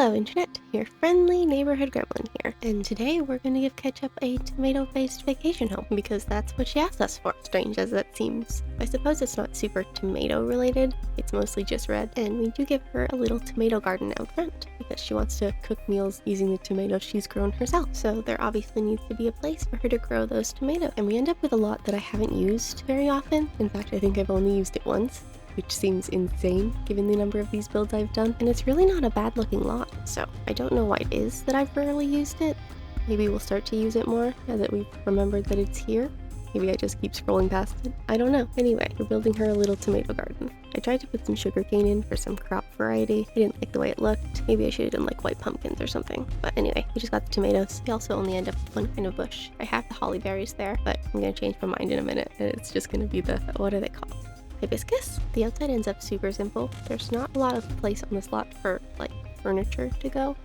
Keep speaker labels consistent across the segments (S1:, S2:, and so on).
S1: Hello Internet, your friendly neighborhood gremlin here, and today we're going to give Ketchup a tomato-based vacation home because that's what she asked us for, strange as that seems. I suppose it's not super tomato related, it's mostly just red, and we do give her a little tomato garden out front because she wants to cook meals using the tomatoes she's grown herself, so there obviously needs to be a place for her to grow those tomatoes. And we end up with a lot that I haven't used very often. In fact, I think I've only used it once, which seems insane given the number of these builds I've done, and it's really not a bad looking lot, so I don't know why it is that I've rarely used it. Maybe we'll start to use it more now that we've remembered that it's here. Maybe I just keep scrolling past it. I don't know. Anyway, we're building her a little tomato garden. I tried to put some sugarcane in for some crop variety. I didn't like the way it looked. Maybe I should have done like white pumpkins or something. But anyway, we just got the tomatoes. We also only end up with one kind of bush. I have the holly berries there, but I'm gonna change my mind in a minute, and it's just gonna be the, what are they called? Hibiscus? The outside ends up super simple. There's not a lot of place on this lot for like furniture to go.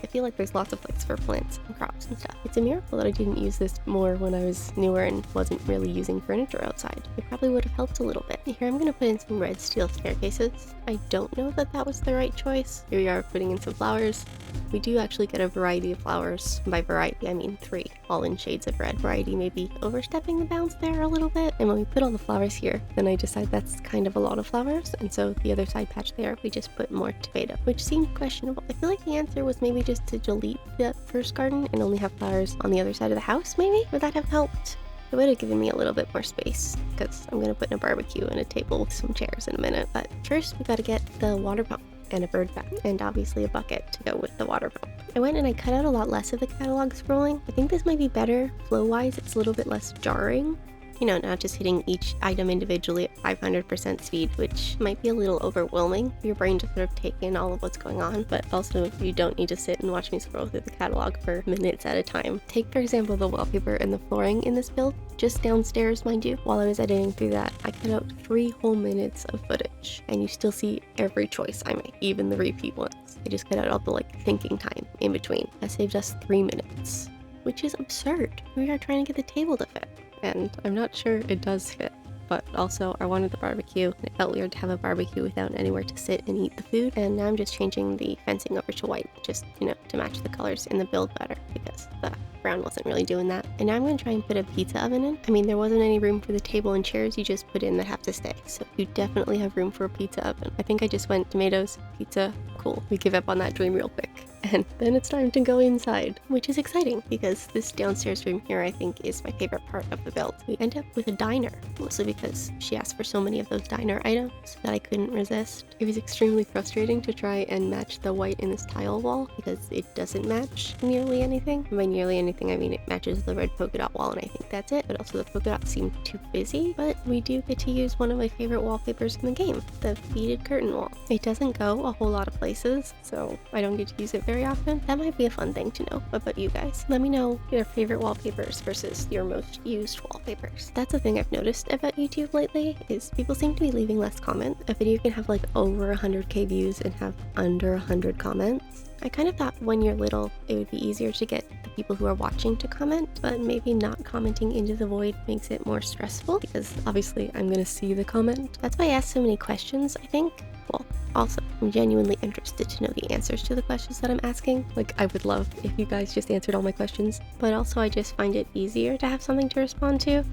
S1: I feel like there's lots of place for plants and crops and stuff. It's a miracle that I didn't use this more when I was newer and wasn't really using furniture outside. It probably would have helped a little bit. Here I'm going to put in some red steel staircases. I don't know that that was the right choice. Here we are putting in some flowers. We do actually get a variety of flowers. By variety, I mean 3, all in shades of red. Variety may be overstepping the bounds there a little bit. And when we put all the flowers here, then I decide that's kind of a lot of flowers. And so the other side patch there, we just put more tomato, which seemed questionable. I feel like the answer was maybe just to delete the first garden and only have flowers on the other side of the house, maybe? Would that have helped? It would have given me a little bit more space, because I'm going to put in a barbecue and a table with some chairs in a minute. But first, we got to get the water pump and a bird bath, and obviously a bucket to go with the water pump. I went and I cut out a lot less of the catalog scrolling. I think this might be better flow-wise. It's a little bit less jarring. You know, not just hitting each item individually at 500% speed, which might be a little overwhelming for your brain to sort of take in all of what's going on, but also you don't need to sit and watch me scroll through the catalog for minutes at a time. Take, for example, the wallpaper and the flooring in this build, just downstairs, mind you. While I was editing through that, I cut out 3 whole minutes of footage, and you still see every choice I make, even the repeat ones. I just cut out all the thinking time in between. That saved us 3 minutes, which is absurd. We are trying to get the table to fit. And I'm not sure it does fit, but also I wanted the barbecue, and it felt weird to have a barbecue without anywhere to sit and eat the food. And now I'm just changing the fencing over to white, just, you know, to match the colors in the build better, because the brown wasn't really doing that. And now I'm going to try and put a pizza oven in. I mean, there wasn't any room for the table and chairs you just put in that have to stay, so you definitely have room for a pizza oven. I think I just went tomatoes, pizza, cool. We give up on that dream real quick. And then it's time to go inside, which is exciting because this downstairs room here I think is my favorite part of the build. We end up with a diner, mostly because she asked for so many of those diner items that I couldn't resist. It was extremely frustrating to try and match the white in this tile wall because it doesn't match nearly anything. And by nearly anything I mean it matches the red polka dot wall, and I think that's it, but also the polka dots seem too busy. But we do get to use one of my favorite wallpapers in the game, the beaded curtain wall. It doesn't go a whole lot of places, so I don't get to use it very often. That might be a fun thing to know about you guys. Let me know your favorite wallpapers versus your most used wallpapers. That's the thing I've noticed about YouTube lately, is people seem to be leaving less comment. A video can have like over 100k views and have under 100 comments. I kind of thought when you're little it would be easier to get the people who are watching to comment, but maybe not commenting into the void makes it more stressful because obviously I'm gonna see the comment. That's why I asked so many questions, I think. Well, also, I'm genuinely interested to know the answers to the questions that I'm asking. Like, I would love if you guys just answered all my questions, but also I just find it easier to have something to respond to.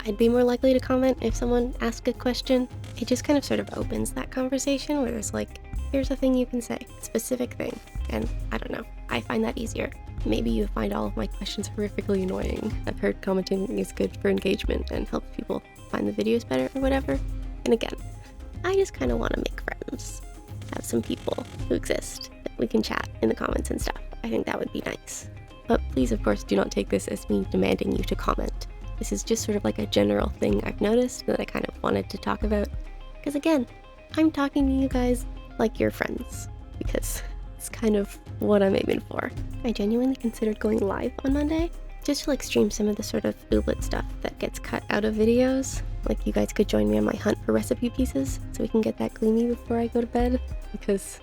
S1: I'd be more likely to comment if someone asked a question. It just kind of sort of opens that conversation where there's like, here's a thing you can say, a specific thing, and I don't know, I find that easier. Maybe you find all of my questions horrifically annoying. I've heard commenting is good for engagement and helps people find the videos better or whatever. And again, I just kind of want to make friends, have some people who exist that we can chat in the comments and stuff. I think that would be nice. But please, of course, do not take this as me demanding you to comment. This is just sort of like a general thing I've noticed that I kind of wanted to talk about. Because again, I'm talking to you guys like your friends, because it's kind of what I'm aiming for. I genuinely considered going live on Monday, just to stream some of the sort of booblet stuff that gets cut out of videos. Like, you guys could join me on my hunt for recipe pieces so we can get that gleamy before I go to bed, because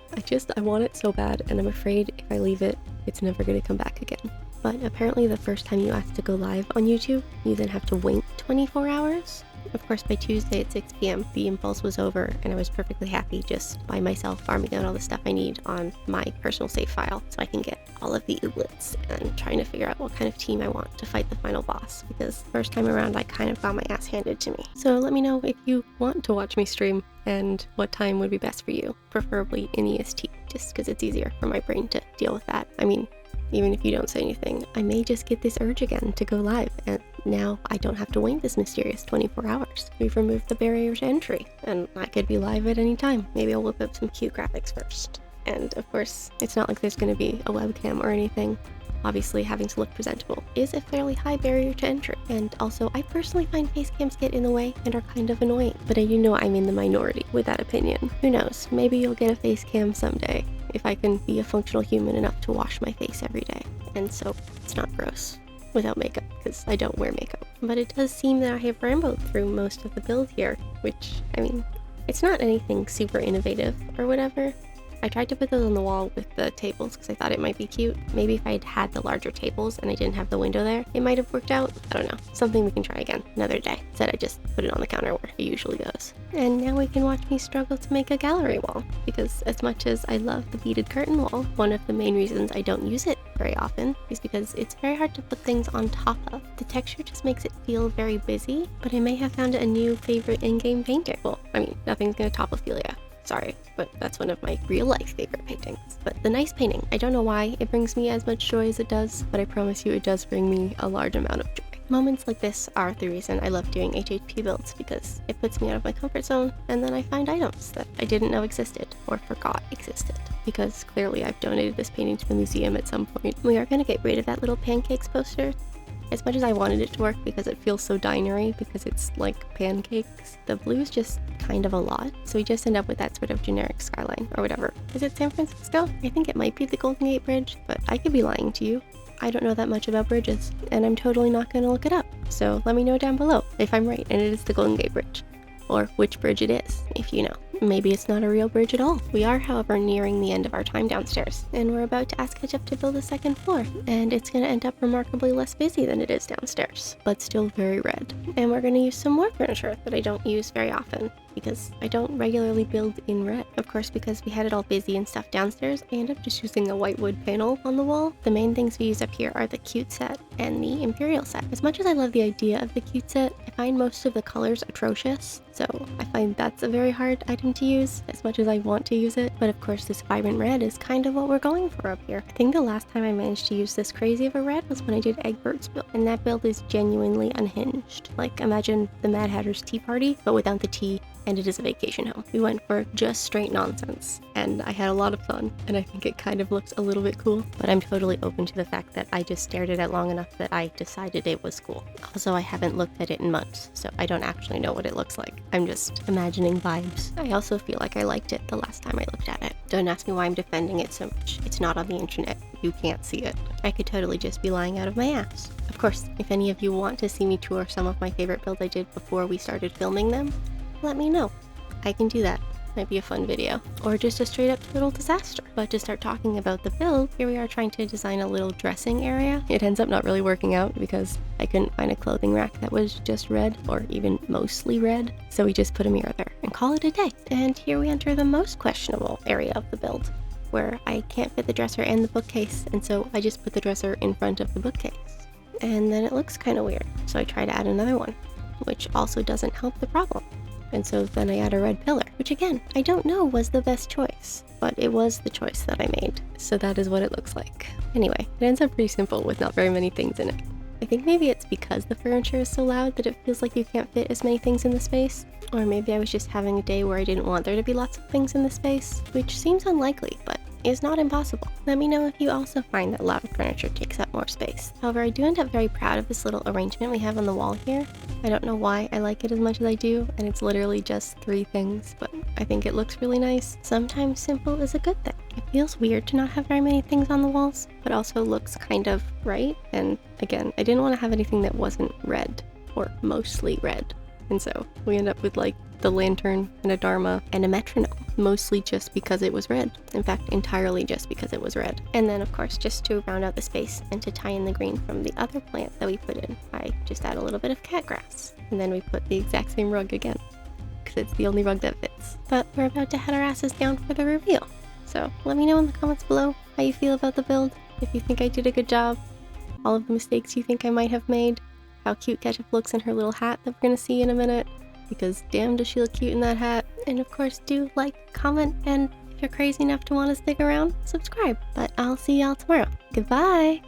S1: I want it so bad, and I'm afraid if I leave it, it's never going to come back again. But apparently the first time you ask to go live on YouTube, you then have to wait 24 hours. Of course, by Tuesday at 6 p.m., the impulse was over, and I was perfectly happy just by myself farming out all the stuff I need on my personal save file so I can get all of the ooblets and trying to figure out what kind of team I want to fight the final boss, because first time around I kind of got my ass handed to me. So let me know if you want to watch me stream and what time would be best for you, preferably in EST, just because it's easier for my brain to deal with that. I mean, even if you don't say anything, I may just get this urge again to go live, and now I don't have to wait this mysterious 24 hours. We've removed the barrier to entry, and I could be live at any time. Maybe I'll whip up some cute graphics first. And of course, it's not like there's going to be a webcam or anything. Obviously, having to look presentable is a fairly high barrier to entry, and also I personally find face cams get in the way and are kind of annoying, but I do know I'm in the minority with that opinion. Who knows, maybe you'll get a face cam someday, if I can be a functional human enough to wash my face every day, and so it's not gross without makeup, because I don't wear makeup. But it does seem that I have rambled through most of the build here, which, I mean, it's not anything super innovative or whatever. I tried to put those on the wall with the tables because I thought it might be cute. Maybe if I had had the larger tables and I didn't have the window there, it might have worked out. I don't know. Something we can try again another day. Instead, I just put it on the counter where it usually goes. And now we can watch me struggle to make a gallery wall, because as much as I love the beaded curtain wall, one of the main reasons I don't use it very often is because it's very hard to put things on top of. The texture just makes it feel very busy, but I may have found a new favorite in-game painting. Well, I mean, nothing's gonna top Ophelia. Sorry, but that's one of my real-life favorite paintings. But the nice painting, I don't know why it brings me as much joy as it does, but I promise you it does bring me a large amount of joy. Moments like this are the reason I love doing HHP builds, because it puts me out of my comfort zone, and then I find items that I didn't know existed, or forgot existed. Because clearly I've donated this painting to the museum at some point. We are going to get rid of that little pancakes poster. As much as I wanted it to work because it feels so dinery, because it's like pancakes, the blue is just kind of a lot, so we just end up with that sort of generic skyline, or whatever. Is it San Francisco? I think it might be the Golden Gate Bridge, but I could be lying to you. I don't know that much about bridges, and I'm totally not going to look it up, so let me know down below if I'm right and it is the Golden Gate Bridge. Or which bridge it is, if you know. Maybe it's not a real bridge at all. We are, however, nearing the end of our time downstairs, and we're about to ask Ketchup to build a second floor, and it's going to end up remarkably less busy than it is downstairs, but still very red. And we're going to use some more furniture that I don't use very often, because I don't regularly build in red. Of course, because we had it all busy and stuff downstairs, I end up just using a white wood panel on the wall. The main things we use up here are the cute set and the imperial set. As much as I love the idea of the cute set, I find most of the colors atrocious, so I find that's a very hard item to use, as much as I want to use it. But of course, this vibrant red is kind of what we're going for up here. I think the last time I managed to use this crazy of a red was when I did Egbert's build, and that build is genuinely unhinged. Like, imagine the Mad Hatter's tea party, but without the tea, and it is a vacation home. We went for just straight nonsense, and I had a lot of fun, and I think it kind of looks a little bit cool, but I'm totally open to the fact that I just stared at it long enough that I decided it was cool. Also, I haven't looked at it in months, so I don't actually know what it looks like. I'm just imagining vibes. I also feel like I liked it the last time I looked at it. Don't ask me why I'm defending it so much. It's not on the internet. You can't see it. I could totally just be lying out of my ass. Of course, if any of you want to see me tour some of my favorite builds I did before we started filming them, let me know. I can do that. Might be a fun video. Or just a straight up total disaster. But to start talking about the build, here we are trying to design a little dressing area. It ends up not really working out because I couldn't find a clothing rack that was just red, or even mostly red. So we just put a mirror there and call it a day. And here we enter the most questionable area of the build, where I can't fit the dresser and the bookcase, and so I just put the dresser in front of the bookcase. And then it looks kind of weird, so I try to add another one, which also doesn't help the problem. And so then I add a red pillar, which again, I don't know was the best choice, but it was the choice that I made. So that is what it looks like. Anyway, it ends up pretty simple with not very many things in it. I think maybe it's because the furniture is so loud that it feels like you can't fit as many things in the space. Or maybe I was just having a day where I didn't want there to be lots of things in the space, which seems unlikely, but is not impossible. Let me know if you also find that louder furniture takes up more space. However, I do end up very proud of this little arrangement we have on the wall here. I don't know why I like it as much as I do, and it's literally just 3 things, but I think it looks really nice. Sometimes simple is a good thing. It feels weird to not have very many things on the walls, but also looks kind of right. And again, I didn't want to have anything that wasn't red, or mostly red. And so we end up with like the lantern and a Dharma and a metronome, mostly just because it was red. In fact, entirely just because it was red. And then of course, just to round out the space and to tie in the green from the other plant that we put in, I just add a little bit of cat grass. And then we put the exact same rug again, because it's the only rug that fits. But we're about to head our asses down for the reveal. So let me know in the comments below how you feel about the build, if you think I did a good job, all of the mistakes you think I might have made, how cute Ketchup looks in her little hat that we're gonna see in a minute, because damn does she look cute in that hat. And of course, do like, comment, and if you're crazy enough to want to stick around, subscribe. But I'll see y'all tomorrow. Goodbye!